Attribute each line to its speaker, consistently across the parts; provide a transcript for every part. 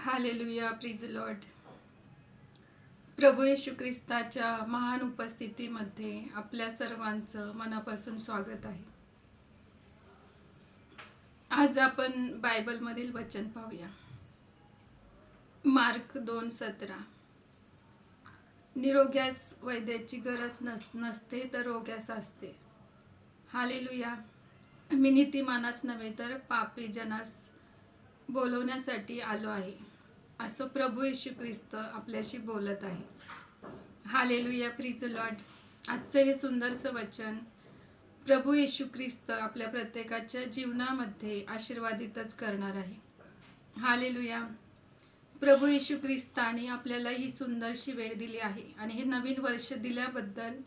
Speaker 1: Hallelujah, प्रिज Lord. प्रभू येशू ख्रिस्ताच्या महान उपस्थितीमध्ये आपल्या सर्वांचं मनापासून स्वागत आहे. आज आपण बायबलमधील वचन पाहूया. मार्क 2:17. निरोग्यास वैद्याची गरज नसते तर रोग्यास असते. हालेलुया. मी नीतिमानास नव्हे तर पापी जनास बोलवण्यासाठी आलो आहे, असं प्रभू येशू ख्रिस्त आपल्याशी बोलत आहे. Hallelujah, प्रिज Lord. आजचं हे सुंदरसं वचन प्रभू येशू ख्रिस्त आपल्या प्रत्येकाच्या जीवनामध्ये आशीर्वादितच करणार आहे. हालेलुया. प्रभू येशू ख्रिस्ताने आपल्याला ही सुंदरशी वेळ दिली आहे आणि हे नवीन वर्ष दिल्याबद्दल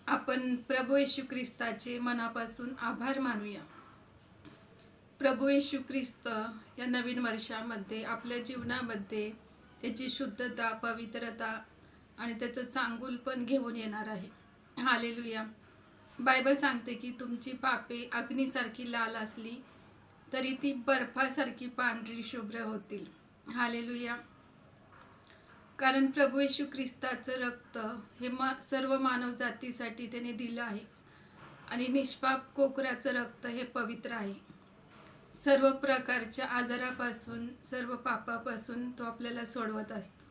Speaker 1: आपण प्रभू येशू ख्रिस्ताचे मनापासून आभार मानूया. प्रभू येशू ख्रिस्त या नवीन वर्षामध्ये आपल्या जीवनामध्ये त्याची शुद्धता, पवित्रता आणि त्याचं चांगुलपण घेऊन येणार आहे. हालेलुया. बायबल सांगते की तुमची पापे अग्नीसारखी लाल असली तरी ती बर्फासारखी पांढरी शुभ्र होतील. हालेलुया. कारण प्रभू येशू ख्रिस्ताचं रक्त हे सर्व मानव जातीसाठी त्याने दिलं आहे आणि निष्पाप कोकराचं रक्त हे पवित्र आहे. सर्व प्रकारच्या आजारापासून, सर्व पापापासून तो आपल्याला सोडवत असतो.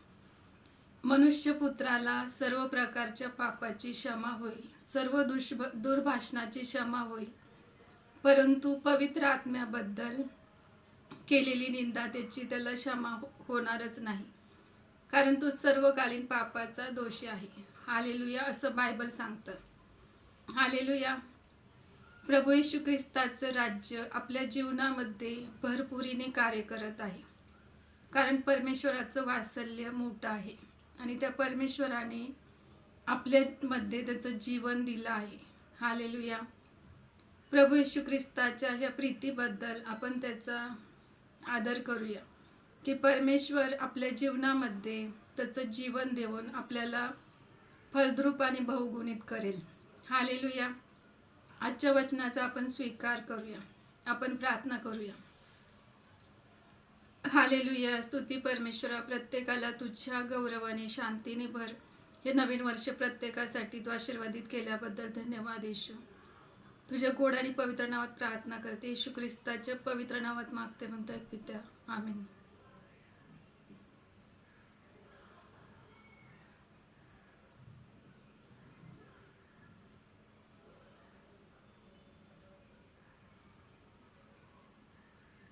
Speaker 1: मनुष्यपुत्राला सर्व प्रकारच्या पापाची क्षमा होईल, सर्व दुर्भाषणाची क्षमा होईल, परंतु पवित्र आत्म्याबद्दल केलेली निंदा त्याला क्षमा होणारच नाही, कारण तो सर्वकालीन पापाचा दोषी आहे. हालेलुया, असं बायबल सांगतं. हालेलुया. प्रभू येशू ख्रिस्ताचं राज्य आपल्या जीवनामध्ये भरपुरीने कार्य करत आहे, कारण परमेश्वराचं वात्सल्य मोठं आहे आणि त्या परमेश्वराने आपल्यामध्ये त्याचं जीवन दिलं आहे. हालेलुया. प्रभू येशू ख्रिस्ताच्या ह्या प्रीतीबद्दल आपण त्याचा आदर करूया की परमेश्वर आपल्या जीवनामध्ये त्याचं जीवन देऊन आपल्याला फलद्रूप आणि बहुगुणित करेल. हालेलुया. आजच्या वचनाचा आपण स्वीकार करूया. आपण प्रार्थना करूया. हालेलुया. स्तुती परमेश्वरा, प्रत्येकाला तुझ्या गौरवाने, शांतीने भर. हे नवीन वर्ष प्रत्येकासाठी तू आशीर्वादित केल्याबद्दल धन्यवाद येशू. तुझ्या गोड आणि पवित्र नावात प्रार्थना करते. येशू ख्रिस्ताच्या पवित्र नावात मागते म्हणतोय पित्या. आमीन.